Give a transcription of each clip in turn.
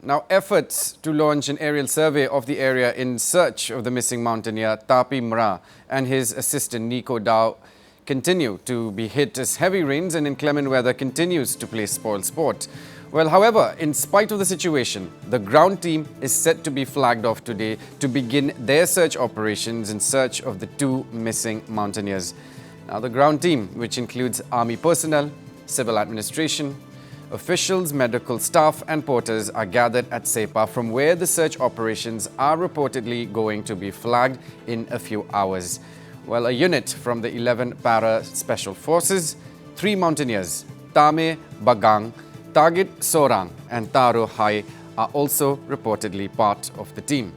Now, efforts to launch an aerial survey of the area in search of the missing mountaineer Tapi Mra and his assistant Niku Dao continue to be hit as heavy rains and inclement weather continues to play spoil sport. Well, however, in spite of the situation, the ground team is set to be flagged off today to begin their search operations in search of the two missing mountaineers. Now, the ground team, which includes army personnel, civil administration, officials, medical staff and porters are gathered at Sepa from where the search operations are reportedly going to be flagged in a few hours. Well, a unit from the 11 Para Special Forces, 3 mountaineers, Tame Bagang, Target Sorang and Taro Hai are also reportedly part of the team.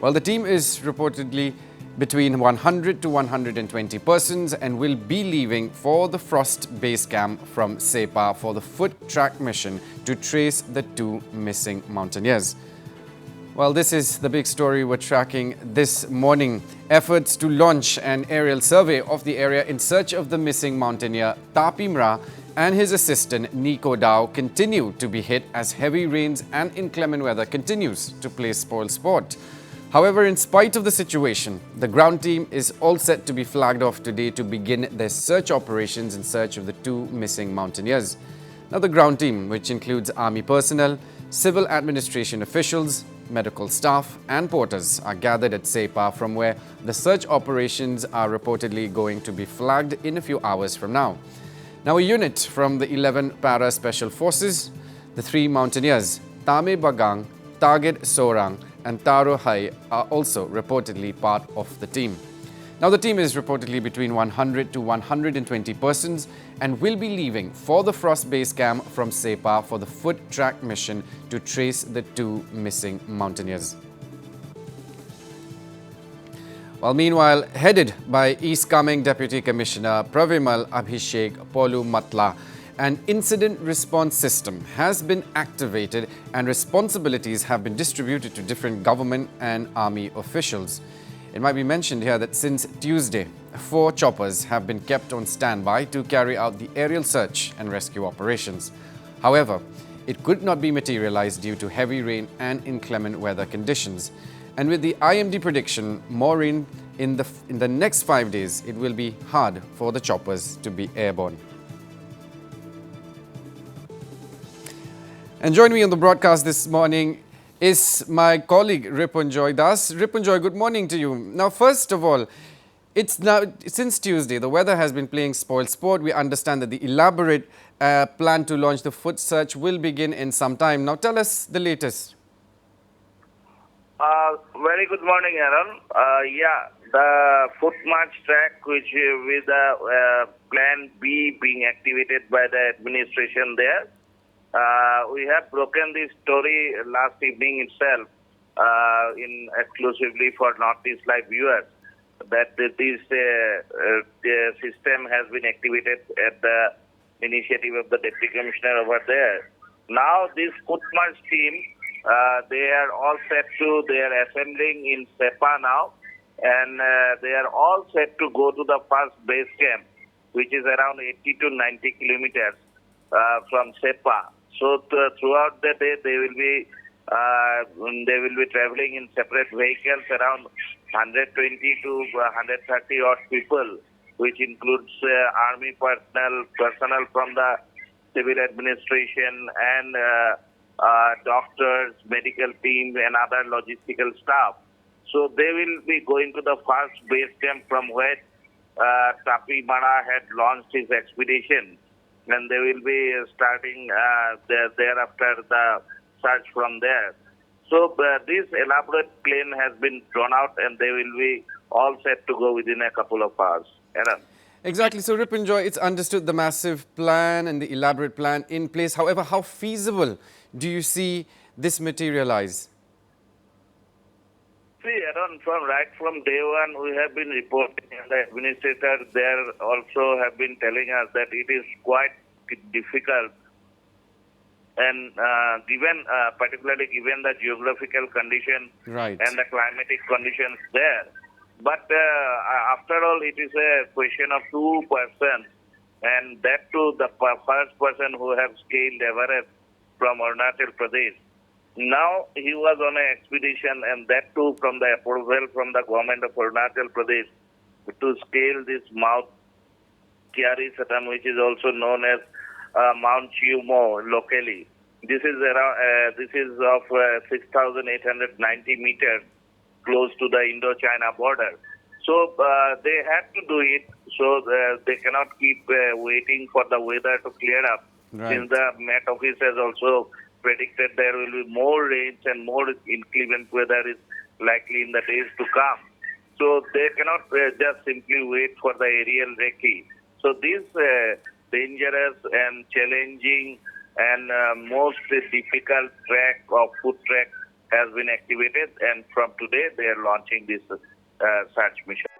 Well, the team is reportedly between 100 to 120 persons and will be leaving for the Frost Base Camp from Sepa for the foot track mission to trace the two missing mountaineers. Well, this is the big story we're tracking this morning. Efforts to launch an aerial survey of the area in search of the missing mountaineer Tapi Mra and his assistant Niku Dao continue to be hit as heavy rains and inclement weather continues to play spoil sport. However, in spite of the situation, the ground team is all set to be flagged off today to begin their search operations in search of the two missing mountaineers. Now, the ground team, which includes army personnel, civil administration officials, medical staff and porters are gathered at Sepa from where the search operations are reportedly going to be flagged in a few hours from now. Now, a unit from the 11 Para Special Forces, the 3 mountaineers, Tame Bagang, Target Sorang and Taro Hai are also reportedly part of the team. Now, the team is reportedly between 100 to 120 persons and will be leaving for the Frost Base Camp from Sepa for the foot track mission to trace the two missing mountaineers. Well, meanwhile, headed by East-coming Deputy Commissioner Pravimal Abhishek Polu Matla, an incident response system has been activated and responsibilities have been distributed to different government and army officials. It might be mentioned here that since Tuesday, 4 choppers have been kept on standby to carry out the aerial search and rescue operations. However, it could not be materialized due to heavy rain and inclement weather conditions. And with the IMD prediction, more rain in the next 5 days, it will be hard for the choppers to be airborne. And joining me on the broadcast this morning is my colleague Ripunjoy Das. Ripunjoy, good morning to you. Now, first of all, it's now since Tuesday, the weather has been playing spoil sport. We understand that the elaborate plan to launch the foot search will begin in some time. Now, tell us the latest. Very good morning, Aaron. The foot march track, which with the plan B being activated by the administration there. We have broken this story last evening itself in exclusively for Northeast Live viewers that this the system has been activated at the initiative of the Deputy Commissioner over there. Now this foot march team, they are all set to, they are assembling in Sepa now and they are all set to go to the first base camp, which is around 80 to 90 kilometers from Sepa. So throughout the day, they will be traveling in separate vehicles, around 120 to 130 odd people, which includes army personnel from the civil administration and doctors, medical team, and other logistical staff. So they will be going to the first base camp from where Tapi Mra had launched his expedition. And they will be starting thereafter the search from there. So this elaborate plan has been drawn out and they will be all set to go within a couple of hours. Aaron. Exactly. So, Ripunjoy, it's understood the massive plan and the elaborate plan in place. However, how feasible do you see this materialize? See, Aaron, right from day one, we have been reporting, and the administrators there also have been telling us that it is quite difficult, and particularly given the geographical condition and the climatic conditions there. But after all, it is a question of 2 persons, and that too, the first person who have scaled Everest from Arunachal Pradesh. Now he was on an expedition, and that too from the approval from the government of Arunachal Pradesh to scale this Mount Kiari Satan, which is also known as Mount Chiumo locally. This is around. This is of 6,890 meters, close to the Indo-China border. So they had to do it. So they cannot keep waiting for the weather to clear up. Right. Since the Met Office has also predicted there will be more rains and more inclement weather is likely in the days to come. So they cannot just simply wait for the aerial recce. So this dangerous and challenging and most difficult track of foot track has been activated, and from today they are launching this search mission.